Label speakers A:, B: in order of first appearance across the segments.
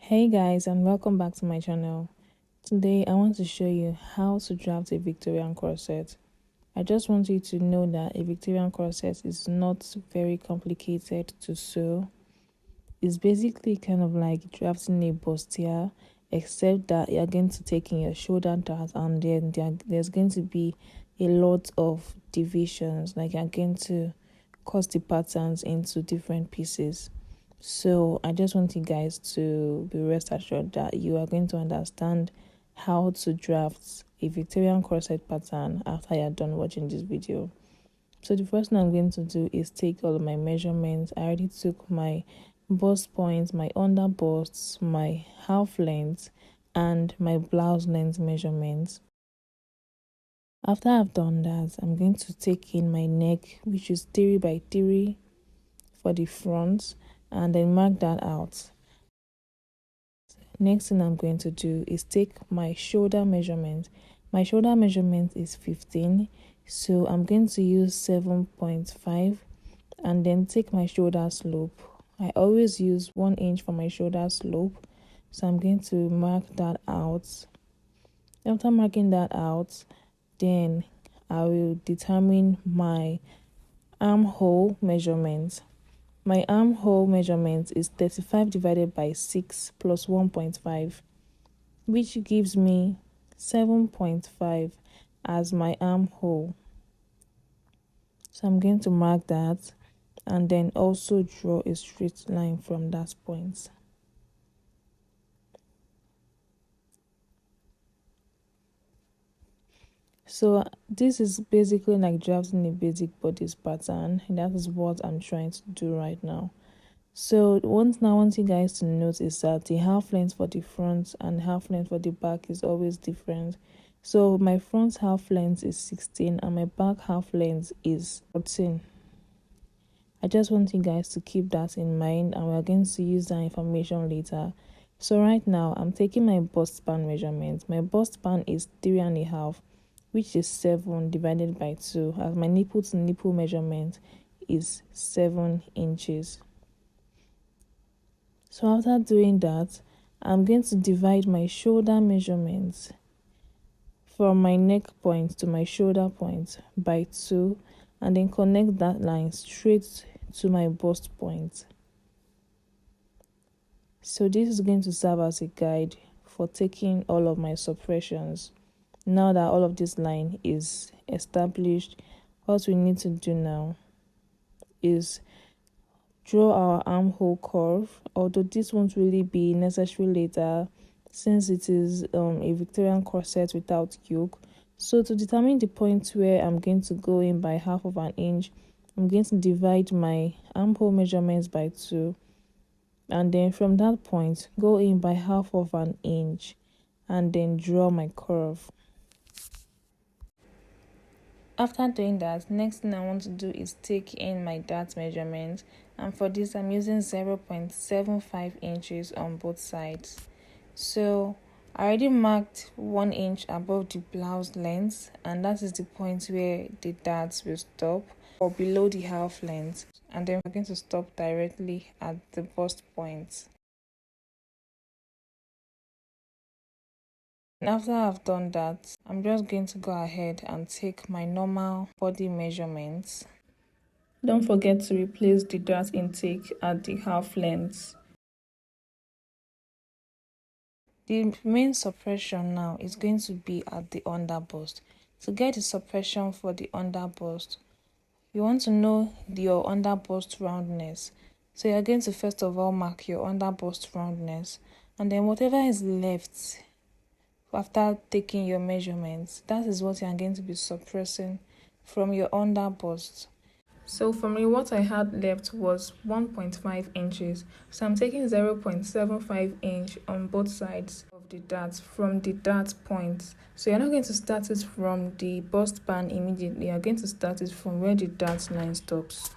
A: Hey guys, and welcome back to my channel. Today I want to show you how to draft a Victorian corset. I just want you to know that a Victorian corset is not very complicated to sew. It's basically kind of like drafting a bustier, except that you're going to take in your shoulder dart, and then there's going to be a lot of divisions, like you're going to cut the patterns into different pieces. So I just want you guys to be rest assured that you are going to understand how to draft a Victorian corset pattern after you're done watching this video. So the first thing I'm going to do is take all of my measurements. I already took my bust points, my under busts, my half length, and my blouse length measurements. After I've done that, I'm going to take in my neck, which is 3 by 3 for the front, and then mark that out. Next thing I'm going to do is take my shoulder measurement. My shoulder measurement is 15, so I'm going to use 7.5 and then take my shoulder slope. I always use 1 inch for my shoulder slope, so I'm going to mark that out. After marking that out, then I will determine my armhole measurement. My armhole measurement is 35 divided by 6 plus 1.5, which gives me 7.5 as my armhole. So I'm going to mark that and then also draw a straight line from that point. So this is basically like drafting a basic bodice pattern, and that is what I'm trying to do right now. So one thing I want you guys to note is that the half length for the front and half length for the back is always different. So my front half length is 16 and my back half length is 14. I just want you guys to keep that in mind, and we're going to use that information later. So right now I'm taking my bust span measurement. My bust span is 3.5, which is 7 divided by 2, as my nipple to nipple measurement is 7 inches. So after doing that, I'm going to divide my shoulder measurements from my neck point to my shoulder point by 2, and then connect that line straight to my bust point. So this is going to serve as a guide for taking all of my suppressions. Now that all of this line is established, what we need to do now is draw our armhole curve, although this won't really be necessary later since it is a Victorian corset without yoke. So to determine the point where I'm going to go in by 1/2 inch, I'm going to divide my armhole measurements by 2, and then from that point go in by 1/2 inch and then draw my curve. After doing that, next thing I want to do is take in my dart measurement, and for this I'm using 0.75 inches on both sides. So I already marked 1 inch above the blouse length, and that is the point where the darts will stop, or below the half length, and then we're going to stop directly at the bust point. And after I've done that, I'm just going to go ahead and take my normal body measurements. Don't forget to replace the dart intake at the half length. The main suppression now is going to be at the under bust. To get the suppression for the under bust, you want to know your under bust roundness. So you're going to first of all mark your under bust roundness, and then whatever is left after taking your measurements, that is what you are going to be suppressing from your under bust. So for me, what I had left was 1.5 inches. So I'm taking 0.75 inch on both sides of the dart from the dart point. So you're not going to start it from the bust band immediately. You're going to start it from where the dart line stops.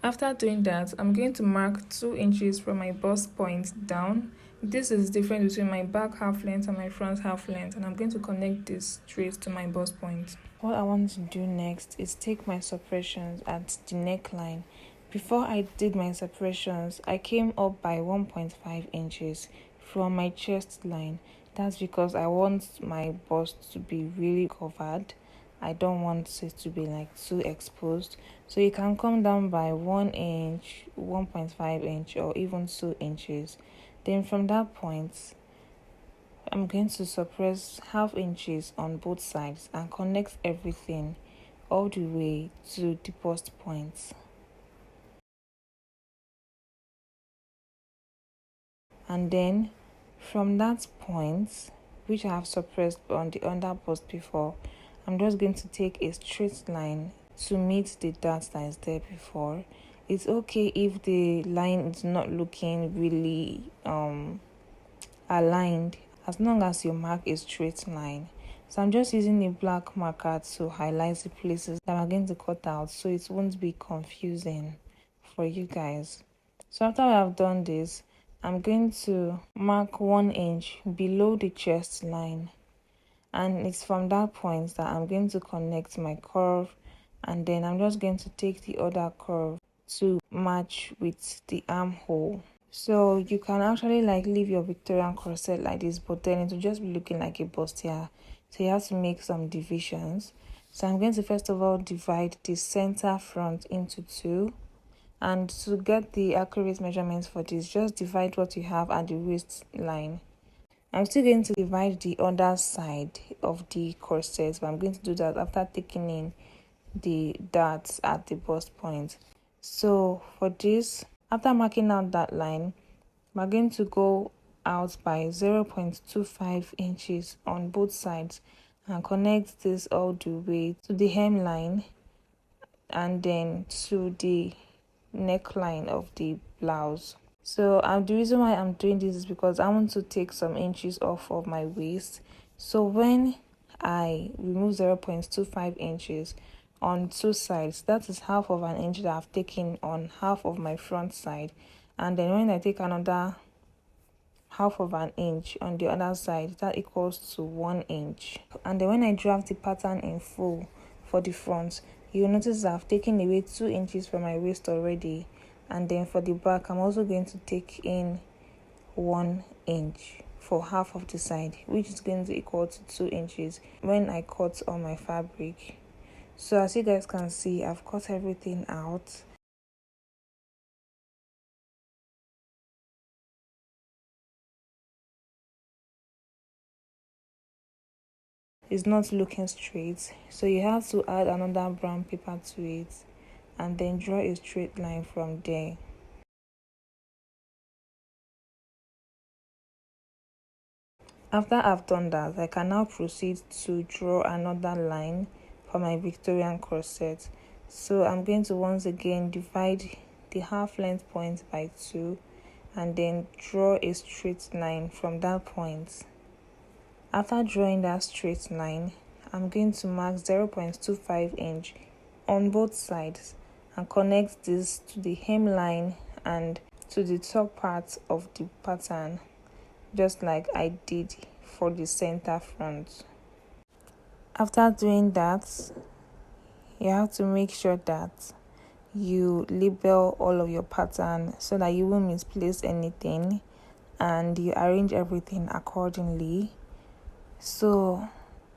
A: After doing that, I'm going to mark 2 inches from my bust point down. This is the difference between my back half length and my front half length, and I'm going to connect this straight to my bust point. What I want to do next is take my suppressions at the neckline. Before I did my separations, I came up by 1.5 inches from my chest line. That's because I want my bust to be really covered. I don't want it to be like too exposed. So you can come down by 1 inch, 1.5 inch, or even 2 inches. Then from that point, I'm going to suppress half inches on both sides and connect everything all the way to the bust point. And then from that point, which I have suppressed on the under bust before, I'm just going to take a straight line to meet the dart that is there before. It's okay if the line is not looking really aligned, as long as your mark is straight line. So I'm just using a black marker to highlight the places that I'm going to cut out so it won't be confusing for you guys. So after I have done this, I'm going to mark 1 inch below the chest line, and it's from that point that I'm going to connect my curve, and then I'm just going to take the other curve to match with the armhole. So you can actually like leave your Victorian corset like this, but then it will just be looking like a bustier. So you have to make some divisions. So I'm going to first of all divide the center front into two. And to get the accurate measurements for this, just divide what you have at the waistline. I'm still going to divide the other side of the corset, but I'm going to do that after taking in the darts at the bust point. So for this, after marking out that line, we're going to go out by 0.25 inches on both sides and connect this all the way to the hemline and then to the neckline of the blouse. So the reason why I'm doing this is because I want to take some inches off of my waist. So when I remove 0.25 inches on two sides, that is half of an inch that I've taken on half of my front side. And then when I take another half of an inch on the other side, that equals to 1 inch. And then when I draft the pattern in full for the front, you'll notice that I've taken away 2 inches from my waist already. And then for the back, I'm also going to take in 1 inch for half of the side, which is going to equal to 2 inches when I cut on my fabric. So as you guys can see, I've cut everything out. It's not looking straight, so you have to add another brown paper to it and then draw a straight line from there. After I've done that, I can now proceed to draw another line for my Victorian corset. So I'm going to once again divide the half length point by 2 and then draw a straight line from that point. After drawing that straight line, I'm going to mark 0.25 inch on both sides and connect this to the hemline and to the top part of the pattern, just like I did for the center front. After doing that, you have to make sure that you label all of your pattern so that you won't misplace anything, and you arrange everything accordingly. So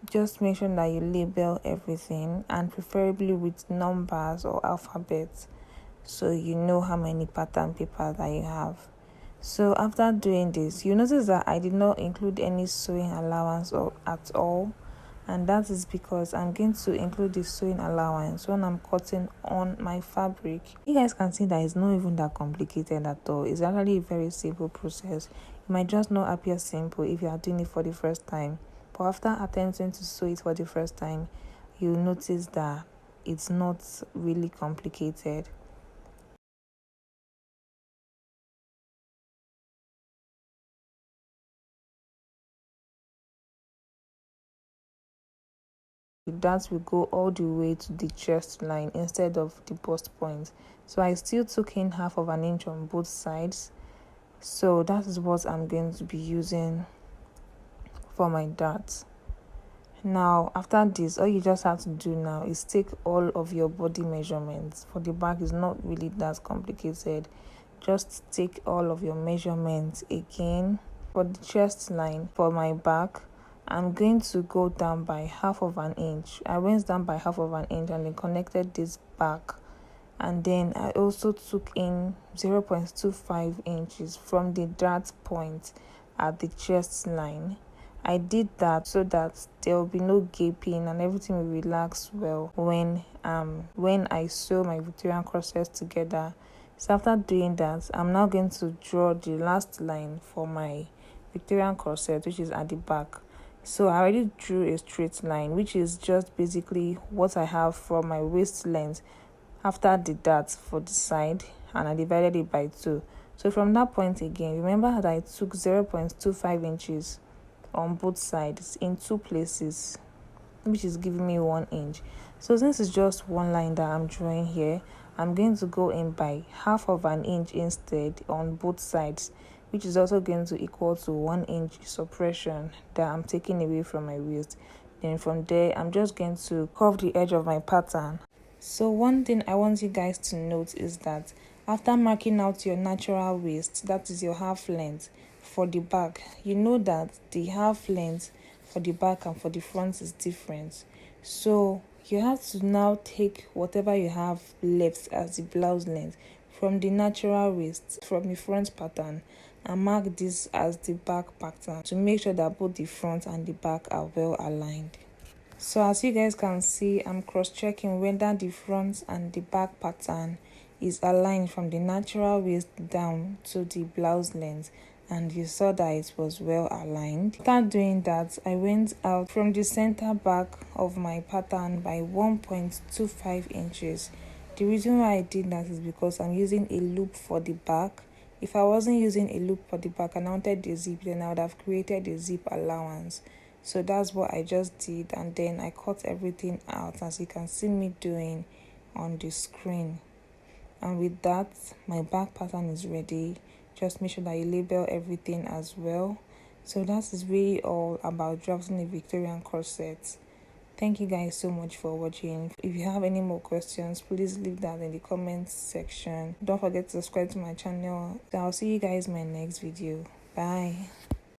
A: just make sure that you label everything, and preferably with numbers or alphabets, so you know how many pattern paper that you have. So after doing this, you notice that I did not include any sewing allowance or at all, and that is because I'm going to include the sewing allowance when I'm cutting on my fabric. You guys can see that it's not even that complicated at all. It's actually a very simple process. It might just not appear simple if you are doing it for the first time, but after attempting to sew it for the first time, you'll notice that it's not really complicated. That will go all the way to the chest line instead of the bust point. So I still took in half of an inch on both sides. So that is what I'm going to be using for my darts. Now after this, all you just have to do now is take all of your body measurements. For the back, is not really that complicated. Just take all of your measurements again. For the chest line, for my back, I'm going to go down by half of an inch. I went down by half of an inch and then connected this back, and then I also took in 0.25 inches from the dart point at the chest line. I did that so that there will be no gaping and everything will relax well when I sew my Victorian corset together. So after doing that, I'm now going to draw the last line for my Victorian corset, which is at the back. So I already drew a straight line, which is just basically what I have from my waist length after the dart for the side, and I divided it by 2. So from that point again, remember that I took 0.25 inches on both sides in 2 places, which is giving me 1 inch. So since it's just one line that I'm drawing here, I'm going to go in by half of an inch instead on both sides, which is also going to equal to 1 inch suppression that I'm taking away from my waist. Then from there, I'm just going to curve the edge of my pattern. So one thing I want you guys to note is that after marking out your natural waist, that is your half length, for the back, you know that the half length for the back and for the front is different. So you have to now take whatever you have left as the blouse length from the natural waist, from the front pattern, and mark this as the back pattern to make sure that both the front and the back are well aligned. So as you guys can see, I'm cross-checking whether the front and the back pattern is aligned from the natural waist down to the blouse length, and you saw that it was well aligned. After doing that, I went out from the center back of my pattern by 1.25 inches. The reason why I did that is because I'm using a loop for the back. If I wasn't using a loop for the back and I wanted the zip, then I would have created a zip allowance. So that's what I just did, and then I cut everything out as you can see me doing on the screen. And with that, my back pattern is ready. Just make sure that you label everything as well. So that is really all about drafting a Victorian corset. Thank you guys so much for watching. If you have any more questions, please leave that in the comments section. Don't forget to subscribe to my channel. So I'll see you guys in my next video. Bye.